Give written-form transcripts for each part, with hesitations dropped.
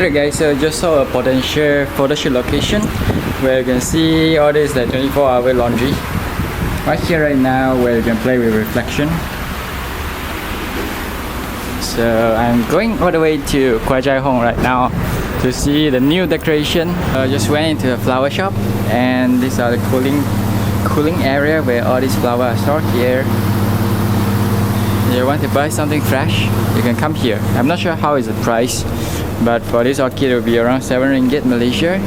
Alright guys, so just saw a potential photo shoot location where you can see all this 24-hour laundry. Right here right now where you can play with reflection. So I'm going all the way to 𝗟𝗚𝗡𝗖𝗡 right now to see the new decoration. I just went into a flower shop and these are the cooling area where all these flowers are stored here. You want to buy something fresh, you can come here. I'm not sure how is the price, but for this orchid it will be around 7 ringgit Malaysia,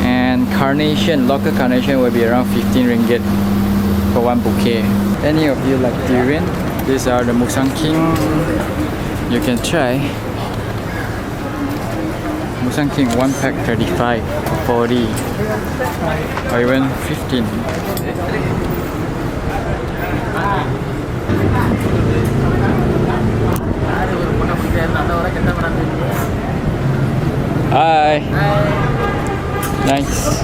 and carnation, local carnation will be around 15 ringgit for one bouquet. Any of you like durian? These are the 𝗟𝗟𝗡𝗖𝗥𝗕. You can try. 𝗟𝗟𝗡𝗖𝗥 one pack 35, 40, or even 15. Hi. Nice.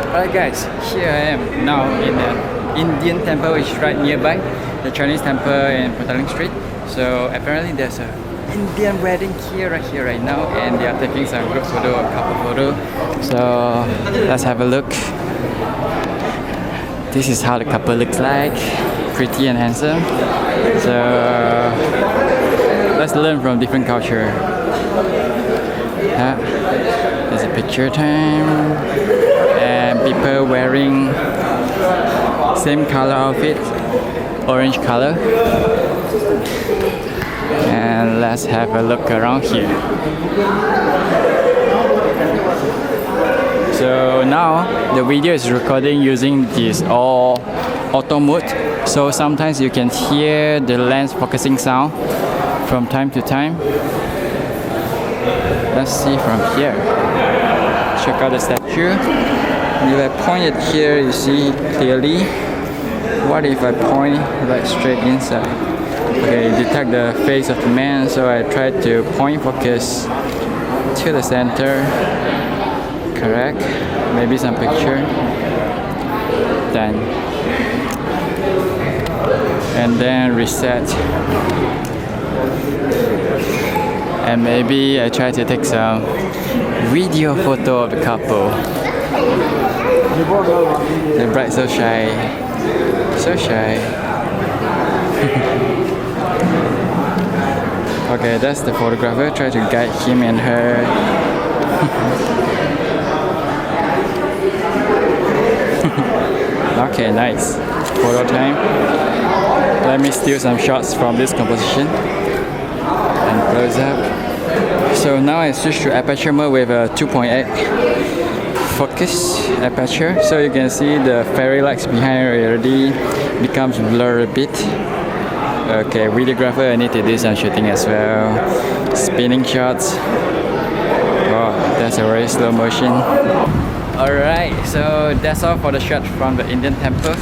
Alright guys, here I am now in an Indian temple which is right nearby, the Chinese temple in Petaling Street. So apparently there's a Indian wedding here right now, and they are taking some group photo or couple photo. So let's have a look. This is how the couple looks like, pretty and handsome. So let's learn from different culture. There's a picture time, and people wearing same color outfit, orange color. And let's have a look around here. So now the video is recording using this auto mode, so sometimes you can hear the lens focusing sound from time to time. Let's see from here. Check out the statue. If I point it here, you see clearly. What if I point right straight inside? Okay, detect the face of the man, so I try to point focus to the center. Correct. Maybe some picture. Done. And then reset. And maybe I try to take some video photo of the couple. The bride so shy. So shy. Okay, that's the photographer. Try to guide him and her. Okay, nice. Photo time. Let me steal some shots from this composition and close up. So now I switch to aperture mode with a 2.8 focus aperture. So you can see the fairy lights behind already becomes blurred a bit. Okay, videographer, I need to do some shooting as well. Spinning shots. Oh, that's a very slow motion. Alright, so that's all for the shot from the Indian temple.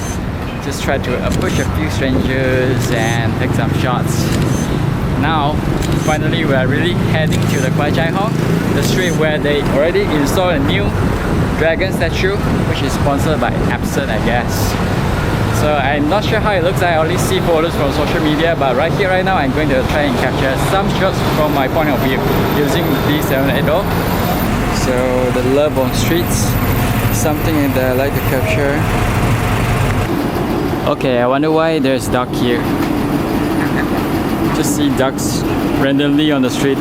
Just try to approach a few strangers and take some shots. Now, finally we are really heading to the 𝗟𝗚𝗡𝗖𝗡, the street where they already installed a new dragon statue, which is sponsored by 𝗟𝗚𝗏, I guess. So I'm not sure how it looks. I only see photos from social media, but right here, right now, I'm going to try and capture some shots from my point of view using D780. So the love on streets, something that I like to capture. Okay, I wonder why there's duck here. Just see ducks randomly on the street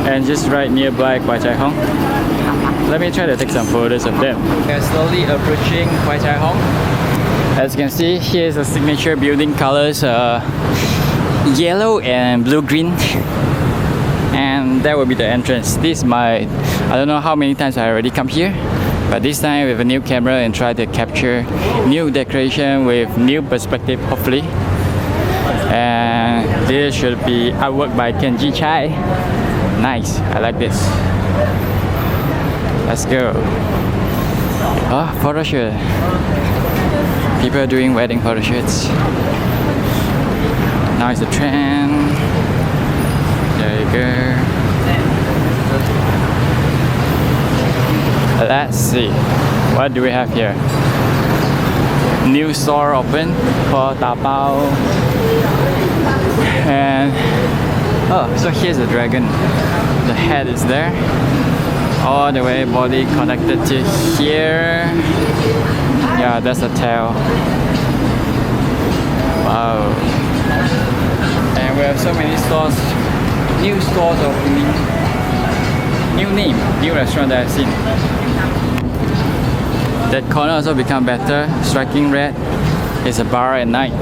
and just right nearby 𝗟𝗚𝗡𝗖𝗡. Let me try to take some photos of them. We're slowly approaching 𝗟𝗚𝗡𝗖𝗡. As you can see, here's the signature building colors, yellow and blue-green. And that will be the entrance. This is my, I don't know how many times I already come here, but this time with a new camera and try to capture new decoration with new perspective, hopefully. And this should be artwork by 𝗟𝗚𝗏𝗖𝗏. Nice, I like this. Let's go. Oh, photo shoot. People are doing wedding photo shoots. Now it's the trend. There you go. Let's see. What do we have here? New store open for Taobao. And Oh, so here's the dragon. The head is there. All the way body connected to here. Yeah, that's the tail. Wow. And we have so many stores, new stores opening, new name, new restaurant that I've seen. That corner also become better, striking red. It's a bar at night.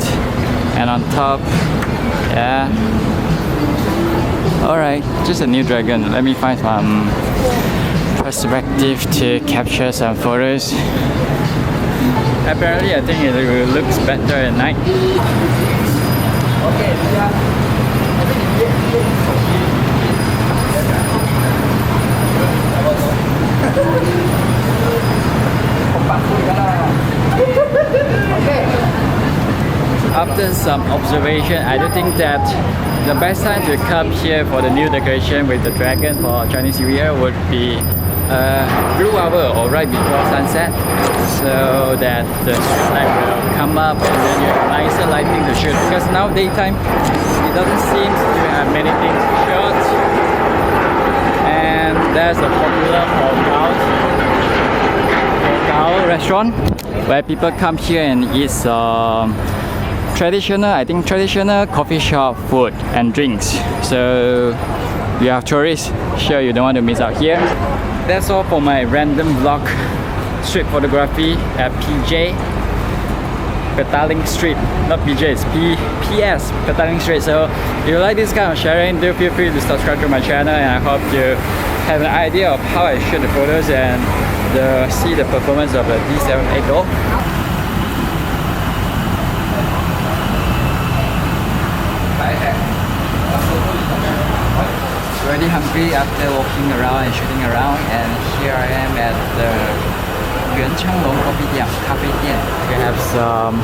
And on top, yeah. Alright, just a new dragon. Let me find some perspective to capture some photos. Apparently, I think it looks better at night. After some observation, I do think that the best time to come here for the new decoration with the dragon for Chinese New Year would be blue hour or right before sunset, so that the street light will come up and then you have nicer lighting to shoot, because now daytime it doesn't seem to have many things to shoot. And there's the popular 𝗟𝗚𝗞𝗘 restaurant where people come here and eat traditional coffee shop food and drinks. So if you have tourists, sure you don't want to miss out here. That's all for my random vlog street photography at PJ Petaling Street. Not PJ, it's PS Petaling Street. So if you like this kind of sharing, do feel free to subscribe to my channel, and I hope you have an idea of how I shoot the photos and see the performance of the D780. Already hungry after walking around and shooting around, and here I am at the 𝗦𝗪𝗕𝗓𝗏𝗏𝗧 We have some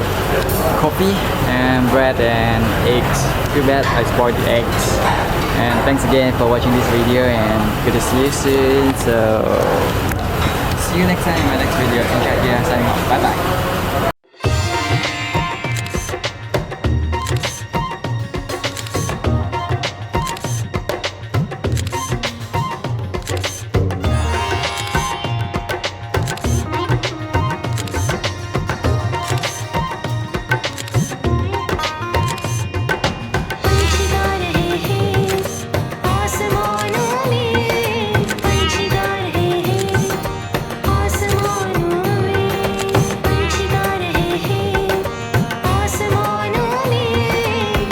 coffee and bread and eggs. Too bad I spoiled the eggs. And thanks again for watching this video, and good to see you soon. So see you next time in my next video. Signing off. Bye bye.